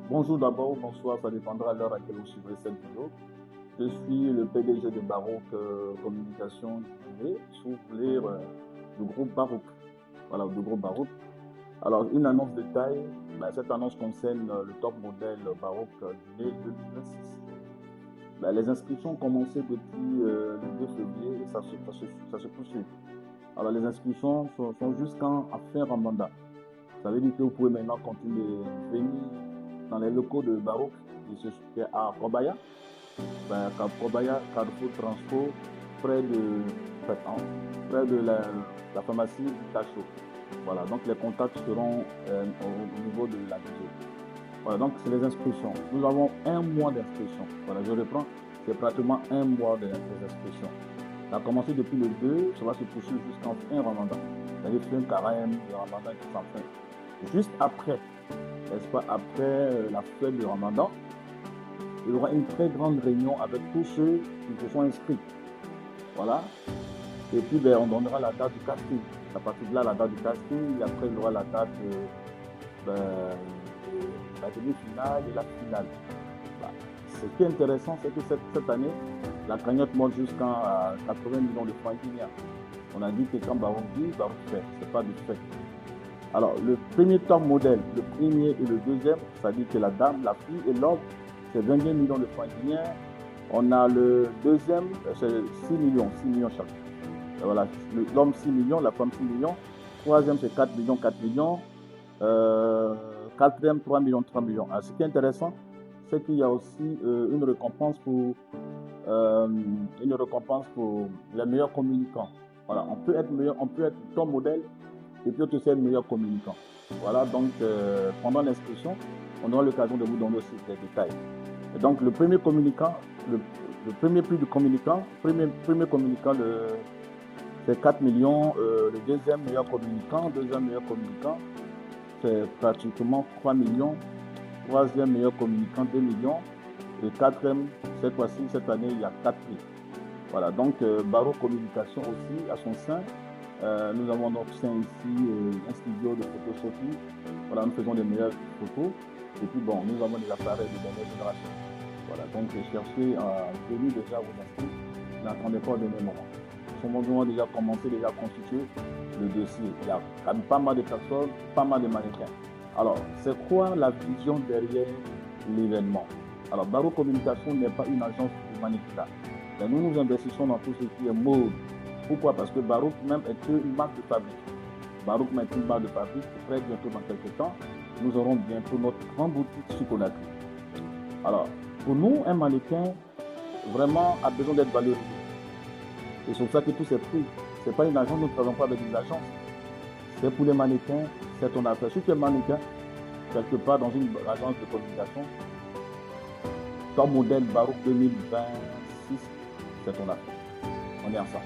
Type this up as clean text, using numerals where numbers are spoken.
Bonjour d'abord ou bonsoir, ça dépendra à l'heure à laquelle vous suivrez cette vidéo. Je suis le PDG de Baroque Communication TV, souffleur du groupe Baroque. Voilà, du groupe Baroque. Alors, une annonce de taille, cette annonce concerne le top modèle Baroque du mai 2026. Les inscriptions ont commencé depuis le 2 février et ça se poursuit. Alors, les inscriptions sont jusqu'en fin Ramadan. Ça veut dire que vous pouvez maintenant continuer de venir dans les locaux de Baroque, qui se situe à Kobaya, Kobaya, Carrefour Transpo, près de la pharmacie Tacho. Voilà, donc les contacts seront au niveau de la vidéo. Voilà, donc c'est les inscriptions. Nous avons un mois d'inscription. Voilà, je reprends, c'est pratiquement un mois des inscriptions. Ça a commencé depuis le 2, ça va se poursuivre jusqu'en fin Ramadan. C'est-à-dire fin carême, le Ramadan qui s'en fin. Juste après, n'est-ce pas, après la fin du Ramadan, il y aura une très grande réunion avec tous ceux qui se sont inscrits. Voilà. Et puis, on donnera la date du casting. À partir de là, la date du casting, et après, il y aura la date de la demi-finale et la finale. Voilà. Ce qui est intéressant, c'est que cette année, la cagnotte monte jusqu'à 80 millions de francs guinéens. On a dit que quand Baroque dit, Baroque fait. Ce n'est pas du fait. Alors, le premier top modèle, le premier et le deuxième, c'est-à-dire que la dame, la fille et l'homme, c'est 22 millions de francs guinéens. On a le deuxième, c'est 6 millions chaque. Et voilà, l'homme 6 millions, la femme 6 millions. Troisième, c'est 4 millions. Quatrième, 3 millions. Alors, ce qui est intéressant, c'est qu'il y a aussi une récompense pour les meilleurs communicants. Voilà, on peut être top modèle et puis aussi être meilleur communicant. Voilà, donc pendant l'inscription, on aura l'occasion de vous donner aussi des détails. Et donc le premier communicant, le premier prix du communicant, c'est 4 millions. Le deuxième meilleur communicant, c'est pratiquement 3 millions. Troisième meilleur communicant, 2 millions. Et quatrième, cette année, il y a 4 prix. Voilà, donc Baroque Communication aussi, à son sein, nous avons notre sein ici, un studio de photoshoping. Voilà, nous faisons des meilleures photos. Et puis bon, nous avons des appareils de dernière génération. Voilà, donc cherchez à venir déjà vous inscrire. N'attendez pas au dernier moment. Nous avons déjà commencé, déjà constitué le dossier. Il y a quand même pas mal de personnes, pas mal de mannequins. Alors, c'est quoi la vision derrière l'événement? Alors, Baroque Communication n'est pas une agence de mannequinat. Nous nous investissons dans tout ce qui est mode. Pourquoi? Parce que Baroque même est une marque de fabrique. Baroque même est une marque de fabrique. Très bientôt, dans quelques temps, nous aurons bientôt notre grande boutique sur Conakry. Alors, pour nous, un mannequin vraiment a besoin d'être valorisé. Et c'est pour ça que tous ces prix, ce n'est pas une agence, nous ne travaillons pas avec une agence. C'est pour les mannequins, c'est ton affaire. Si tu es mannequin, quelque part dans une agence de communication, ton modèle Baroque 2026, c'est ton affaire. On est ensemble.